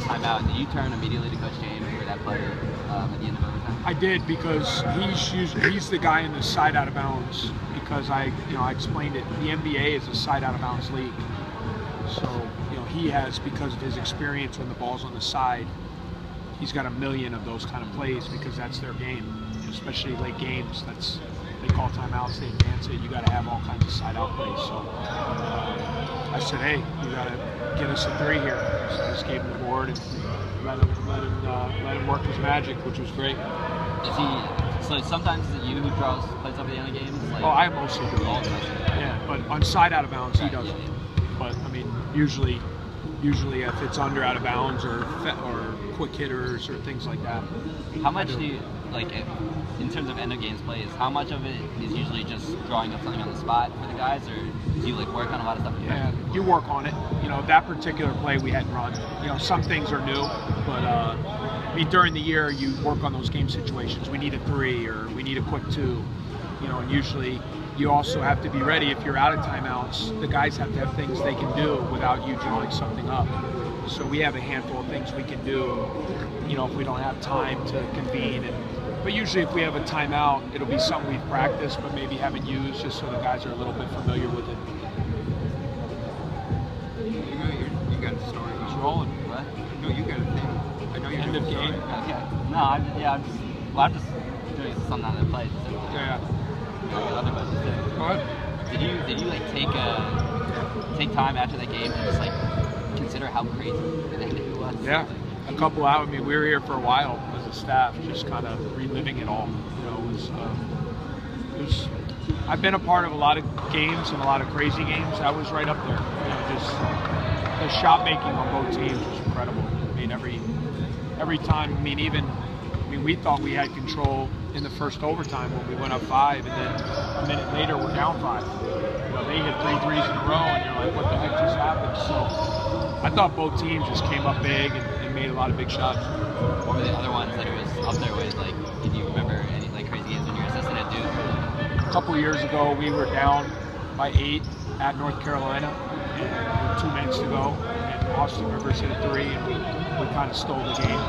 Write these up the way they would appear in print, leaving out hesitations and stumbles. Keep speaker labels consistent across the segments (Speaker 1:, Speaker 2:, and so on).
Speaker 1: timeout, did you turn immediately to Coach James for that play at the end of overtime?
Speaker 2: I did, because he's the guy in the side out of bounds, because I explained it. The NBA is a side out of bounds league. So, he has, because of his experience when the ball's on the side, he's got a million of those kind of plays, because that's their game, especially late games. They call timeouts, they advance it. You got to have all kinds of side out plays. So I said, hey, you got to get us a three here. So I just gave him the board and let him work his magic, which was great.
Speaker 1: So sometimes is it you who draws plays up at the end of games?
Speaker 2: I mostly do. Yeah, but on side out of bounds, he doesn't. But I mean, usually if it's under out of bounds or quick hitters or things like that.
Speaker 1: How much do you, in terms of end of games plays, how much of it is usually just drawing up something on the spot for the guys, or do you work on a lot of stuff?
Speaker 2: Yeah, you work on it. That particular play we hadn't run. Some things are new, but during the year you work on those game situations. We need a three, or we need a quick two. And usually you also have to be ready if you're out of timeouts. The guys have to have things they can do without you drawing something up. So we have a handful of things we can do, if we don't have time to convene. But usually if we have a timeout, it'll be something we've practiced but maybe haven't used, just so the guys are a little bit familiar with it.
Speaker 3: You got a story.
Speaker 2: He's rolling.
Speaker 1: What?
Speaker 3: No, you got a thing. I know you're
Speaker 2: End of game.
Speaker 1: Okay. No, I'm just doing something on the play.
Speaker 2: Yeah.
Speaker 1: Other questions too.
Speaker 2: Go ahead.
Speaker 1: Did you take time after that game and just consider how crazy it was?
Speaker 2: Yeah, a couple out. We were here for a while as a staff, just kind of reliving it all. It was. I've been a part of a lot of games and a lot of crazy games. That was right up there. Just the shot making on both teams was incredible. Every time. We thought we had control in the first overtime when we went up 5, and then a minute later we're down 5. They hit 3 threes in a row, and you're like, what the heck just happened? So I thought both teams just came up big and made a lot of big shots.
Speaker 1: What were the other ones that it was up there with? Did you remember any crazy games when you were assistant at Duke?
Speaker 2: A couple years ago, we were down by 8 at North Carolina, and with 2 minutes to go, and Austin Rivers hit a 3, and we kind of stole the game.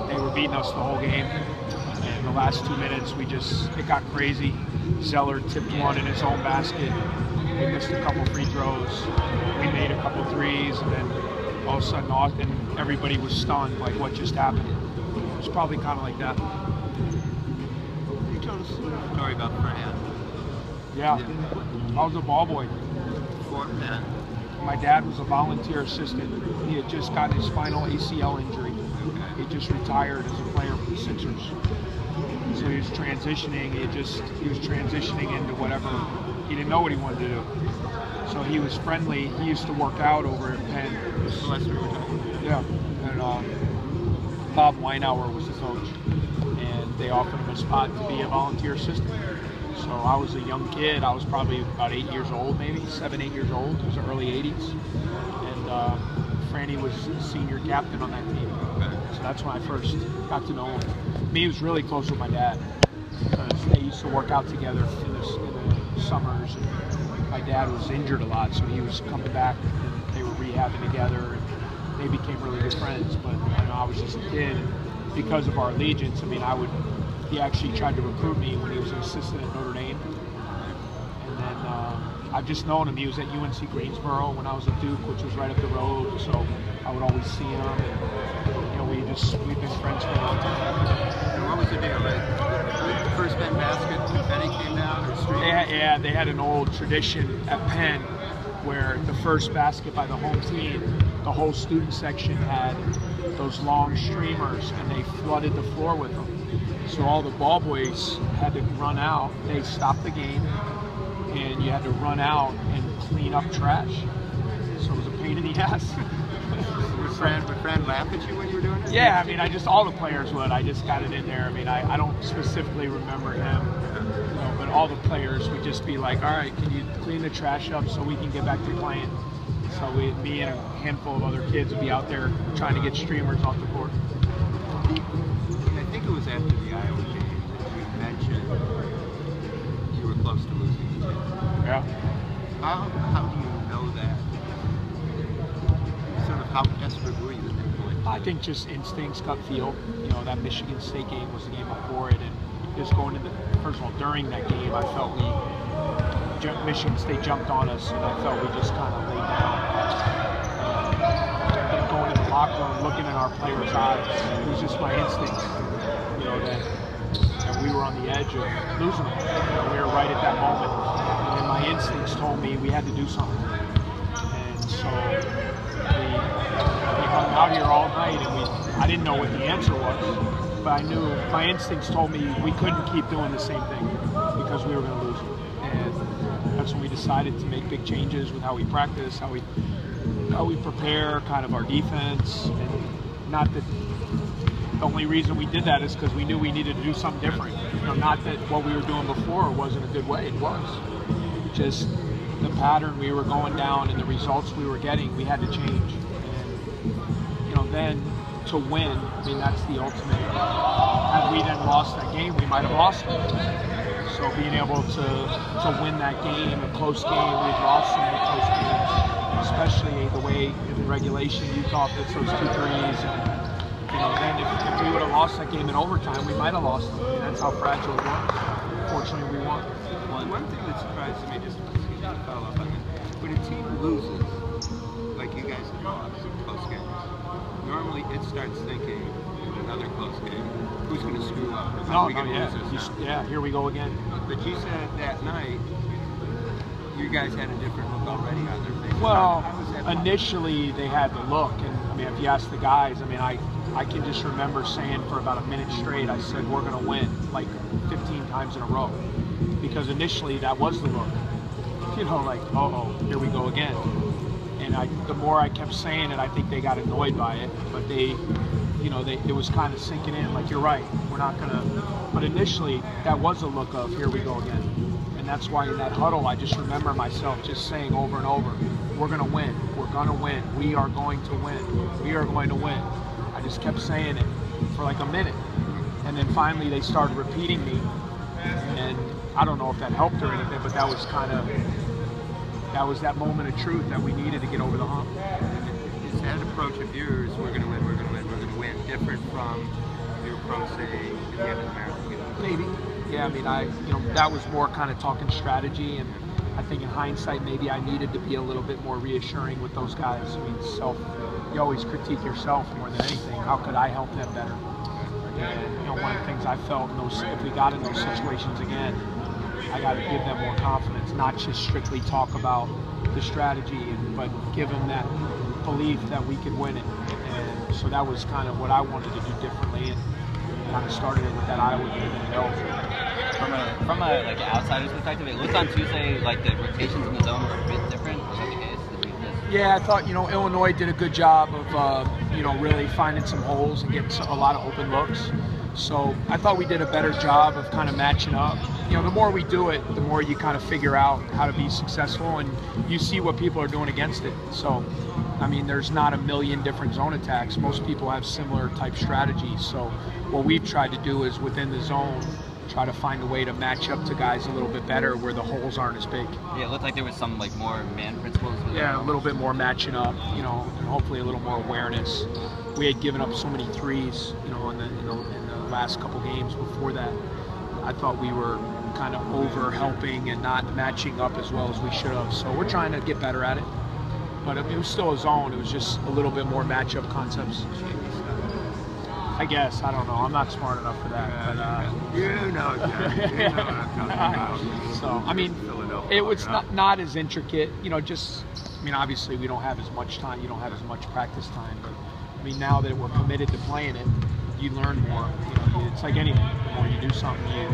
Speaker 2: They were beating us the whole game. And the last 2 minutes, it got crazy. Zeller tipped one in his own basket. We missed a couple free throws. We made a couple threes, and then all of a sudden, everybody was stunned, like what just happened. It was probably kind of like that.
Speaker 3: You told us a story about Fran.
Speaker 2: Yeah, I was a ball boy.
Speaker 3: Before that.
Speaker 2: My dad was a volunteer assistant. He had just gotten his spinal ACL injury. He just retired as a player for the Sixers. So he was transitioning. He was transitioning into whatever. He didn't know what he wanted to do. So he was friendly. He used to work out over at Penn. Yeah. And Bob Weinauer was the coach, and they offered him a spot to be a volunteer assistant. So I was a young kid. I was probably about 8 years old, maybe 7, 8 years old. It was the early '80s, and Franny was the senior captain on that team. So that's when I first got to know him. He was really close with my dad, because they used to work out together in the summers. And my dad was injured a lot, so he was coming back, and they were rehabbing together, and they became really good friends. But I was just a kid, and because of our allegiance, he actually tried to recruit me when he was an assistant at Notre Dame. And then I've just known him. He was at UNC Greensboro when I was at Duke, which was right up the road. So I would always see him. And, we've been friends for a long time.
Speaker 3: And what was the deal? The first Penn basket when Penny came down, or street?
Speaker 2: Yeah, they had an old tradition at Penn where the first basket by the home team, the whole student section had those long streamers, and they flooded the floor with them. So all the ball boys had to run out. They stopped the game, and you had to run out and clean up trash. So it was a pain in the ass.
Speaker 3: Would Fran laugh at you when you were doing it?
Speaker 2: Yeah, all the players would. I just got it in there. I don't specifically remember him, but all the players would just be like, all right, can you clean the trash up so we can get back to playing? So me and a handful of other kids would be out there trying to get streamers off the court.
Speaker 3: I think it was after the Iowa game that you mentioned you were close to losing the game.
Speaker 2: Yeah.
Speaker 3: How do you know that? Sort of how desperate were you at that point?
Speaker 2: I think just instincts, gut feel. You know, that Michigan State game was the game before it, and just going into first of all, during that game, I felt Michigan State jumped on us, and I felt we just kind of laid down. And going in the locker room, looking in our players' eyes, it was just my instincts. You know that we were on the edge of losing them. You know, we were right at that moment, and my instincts told me we had to do something. And so we hung out here all night, and I didn't know what the answer was, but I knew my instincts told me we couldn't keep doing the same thing because we were going to lose it. And that's when we decided to make big changes with how we practice, how we prepare, kind of our defense. And not that the only reason we did that is because we knew we needed to do something different. You know, not that what we were doing before wasn't a good way. It was. Just the pattern we were going down and the results we were getting, we had to change. And, you know, then to win, I mean, that's the ultimate. Had we then lost that game, we might have lost it. So being able to win that game, a close game, we've lost so many close games, especially the way in regulation Utah hits those 2 threes. And, you know, then if we would have lost that game in overtime, we might have lost it. And that's how fragile it was. Fortunately, we won.
Speaker 3: One thing that surprised me, just to follow up on that, when a team loses, like you guys have lost close games, normally it starts thinking another close game, who's going to screw up? How are we going to lose this now?
Speaker 2: Yeah, here we go again.
Speaker 3: But you said that night you guys had a different look already on their faces.
Speaker 2: Well, initially they had the look, and I mean, if you ask the guys, I mean, I can just remember saying for about a minute straight, I said, we're going to win, like 15 times in a row. Because initially that was the look. You know, like, uh-oh, here we go again. And the more I kept saying it, I think they got annoyed by it. But it was kind of sinking in, like, you're right, we're not going to. But initially, that was a look of, here we go again. And that's why in that huddle, I just remember myself just saying over and over, we're going to win, we're going to win, we are going to win, we are going to win. I just kept saying it for like a minute. And then finally they started repeating me. And I don't know if that helped or anything, but that was that moment of truth that we needed to get over the hump.
Speaker 3: Is that approach of yours, we're going to win, we're going to win, we're going to win, different from your approach, say, at the end of the marathon?
Speaker 2: Maybe. Yeah, I mean, that was more kind of talking strategy, and I think in hindsight, maybe I needed to be a little bit more reassuring with those guys. I mean, you always critique yourself more than anything. How could I help them better? And, one of the things I felt if we got in those situations again, I got to give them more confidence, not just strictly talk about the strategy, but give them that belief that we could win it. And so that was kind of what I wanted to do differently, and kind of started it with that Iowa game.
Speaker 1: From a like outsider's perspective, it looked on Tuesday like the rotations in the zone were a bit different. Was that the case?
Speaker 2: Yeah, I thought Illinois did a good job of really finding some holes and getting a lot of open looks. So I thought we did a better job of kind of matching up. The more we do it, the more you kind of figure out how to be successful, and you see what people are doing against it. So, I mean, there's not a million different zone attacks. Most people have similar type strategies. So what we've tried to do is within the zone, try to find a way to match up to guys a little bit better where the holes aren't as big.
Speaker 1: Yeah, it looked like there was some like more man principles.
Speaker 2: Yeah, a little bit more matching up, and hopefully a little more awareness. We had given up so many threes, in the last couple games before that. I thought we were kind of over helping and not matching up as well as we should have. So we're trying to get better at it. But it was still a zone. It was just a little bit more matchup concepts. I guess. I don't know. I'm not smart enough for that. But,
Speaker 3: you know what I'm talking about.
Speaker 2: So, I mean, it was not as intricate. Obviously we don't have as much time. You don't have as much practice time. But, I mean, now that we're committed to playing it, you learn more. It's like anything. The more you do something, you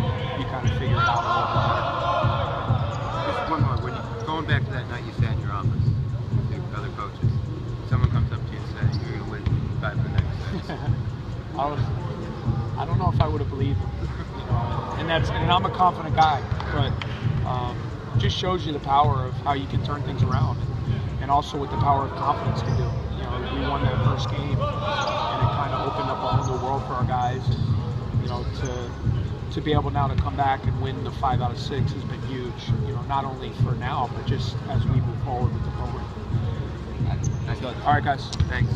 Speaker 2: kind of figure it out a little
Speaker 3: Just one more. Going back to that night you sat in your office with the other coaches, someone comes up to you and says, you're going to win 5 of the next 6.
Speaker 2: I don't know if I would have believed him, and I'm a confident guy, but just shows you the power of how you can turn things around, and also what the power of confidence can do. We won that first game, and it kind of opened up a whole new world for our guys, and to be able now to come back and win the 5 out of 6 has been huge. Not only for now, but just as we move forward with the program.
Speaker 1: Nice going.
Speaker 2: All right, guys.
Speaker 3: Thanks.